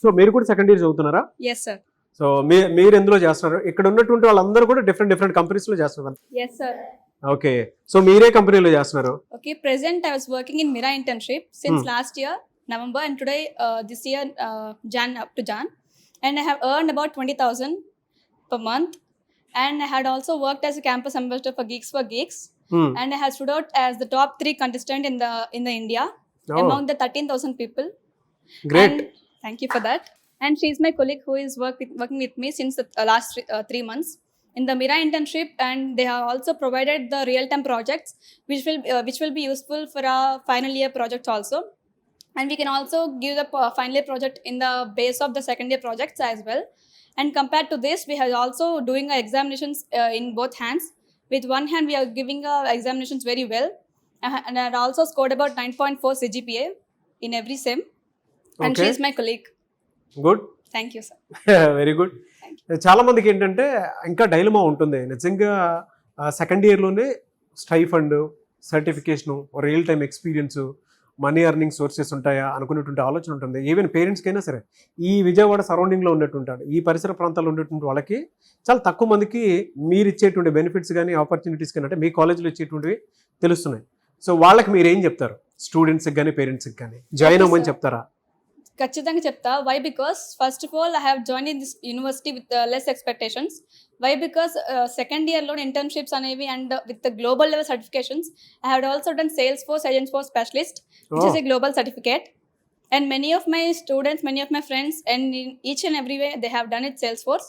So మీరు కూడా second year చదువుతున్నారా? Yes, sir. సో మీరు ఎందులో చేస్తున్నారు? ఇక్కడ ఉన్నటువంటి వాళ్ళందరూ కూడా డిఫరెంట్ కంపెనీస్ లో చేస్తున్నారు. Yes, sir. ఓకే, సో మీరే కంపెనీలో చేస్తున్నారు? Okay, present I was working in Mira internship since last year November, and today this year Jan up to Jan, and I have earned about 20,000 per month, and I had also worked as a campus ambassador for Geeks for Geeks, and I had stood out as the top 3 contestant in the India among the 13,000 people. Great. And thank you for that. And she is my colleague who is working with me since the last 3 months in the Mira internship, and they have also provided the real-time projects which will be useful for our final year projects also. And we can also give the final year project in the base of the second year projects as well. And compared to this, we have also doing our examinations in both hands. With one hand, we are giving our examinations very well, and I had also scored about 9.4 CGPA in every sem. And she Okay. is my colleague. Good. Thank you, sir. Very good. చాలా మందికి ఏంటంటే ఇంకా dilemma ఉంటుంది నిజంగా. Second ఇయర్లోనే stipend, certification, real time experience, money earning sources ఉంటాయా అనుకునేటువంటి ఆలోచన ఉంటుంది. ఈవెన్ పేరెంట్స్కైనా సరే, ఈ విజయవాడ సరౌండింగ్లో ఉన్నటువంటి ఈ పరిసర ప్రాంతాల్లో ఉన్నటువంటి వాళ్ళకి చాలా తక్కువ మందికి మీరు ఇచ్చేటువంటి బెనిఫిట్స్ కానీ ఆపర్చునిటీస్ కానీ అంటే మీ కాలేజీలో ఇచ్చేటువంటివి తెలుస్తున్నాయి. సో వాళ్ళకి మీరు ఏం చెప్తారు? స్టూడెంట్స్కి కానీ పేరెంట్స్కి కానీ జాయిన్ అవ్వమని చెప్తారా? ఖచ్చితంగా చెప్తా. Why because first of all I have join in this university with less expectations. Why because second ఇయర్లో ఇంటర్న్షిప్స్ అనేవి and with the global level certifications I had also done Salesforce Agentforce specialist which is a global certificate. And many of my students, many of my friends, and in each and every way they have done it Salesforce.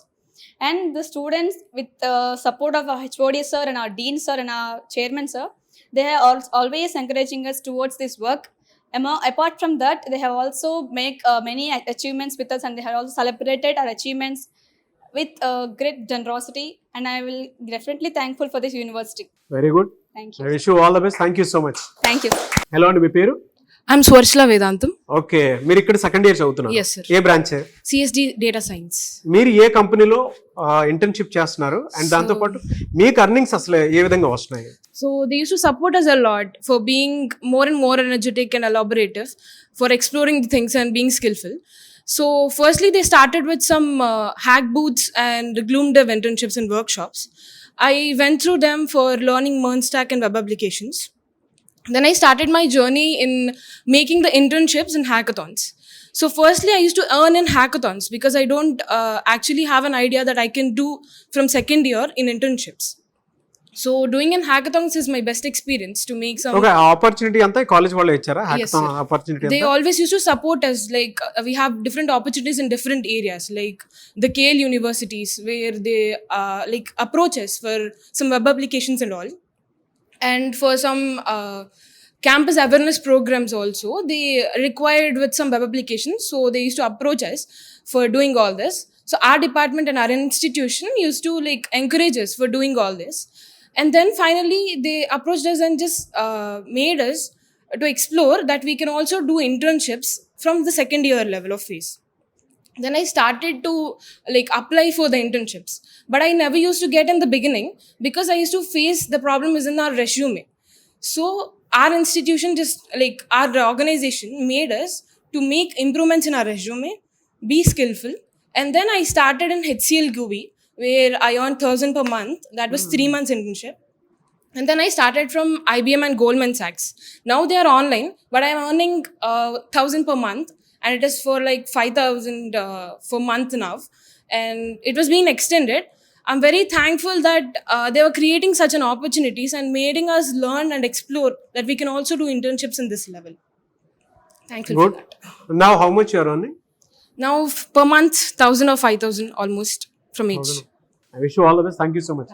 And the students, with support of our HOD sir and our dean sir and our chairman sir, they are always encouraging us towards this work. Apart from that, they have also made many achievements with us, and they have also celebrated our achievements with great generosity, and I will definitely thankful for this university. Very good. Thank I you. Wish you all the best. Thank you so much. Thank you. Hello అండి, మీ పేరు? I'm Swarshila Vedantam. Okay, మీరు ఇక్కడ second year చదువుతున్నారు? Yes, sir. ఏ branch? CSD Data Science. మీరు ఏ కంపెనీలో internship చేస్తున్నారు and దాంతోపాటు మీకు అర్నింగ్స్ అసలు ఏ విధంగా వస్తున్నాయి? So they used to support us a lot for being more and more energetic and elaborative, for exploring the things and being skillful. So firstly, they started with some hack booths and Gloom Dev internships and workshops. I went through them for learning MERN-Stack and web applications. Then I started my journey in making the internships and hackathons. So firstly, I used to earn in hackathons because I don't actually have an idea that I can do from second year in internships. So doing in hackathons is my best experience to make some. Okay, opportunity అంతా college వాళ్ళు ఇచ్చారా? Yes, hackathon sir. Opportunity They అంతా? always used to support us. Like we have different opportunities in different areas, like the Kale universities where they like approach us for some web applications and all, and for some campus awareness programs also they required with some web applications. So they used to approach us for doing all this. So our department and our institution used to like encourage us for doing all this. And then finally they approached us and just made us to explore that we can also do internships from the second year level of phase. Then I started to like apply for the internships, but I never used to get in the beginning because I used to face the problem is in our resume. So our institution just like our organization made us to make improvements in our resume, be skillful. And then I started in HCL GUI where I earned 1,000 per month. That was 3 months internship. And then I started from IBM and Goldman Sachs. Now they are online, but I'm earning 1,000 per month, and it is for like 5,000 for month now. And it was being extended. I'm very thankful that they were creating such an opportunities and making us learn and explore that we can also do internships in this level. Thankful Good. for that. Now how much you are earning? Now per month 1,000 or 5,000 almost from each. I wish you all the best. Thank you so much.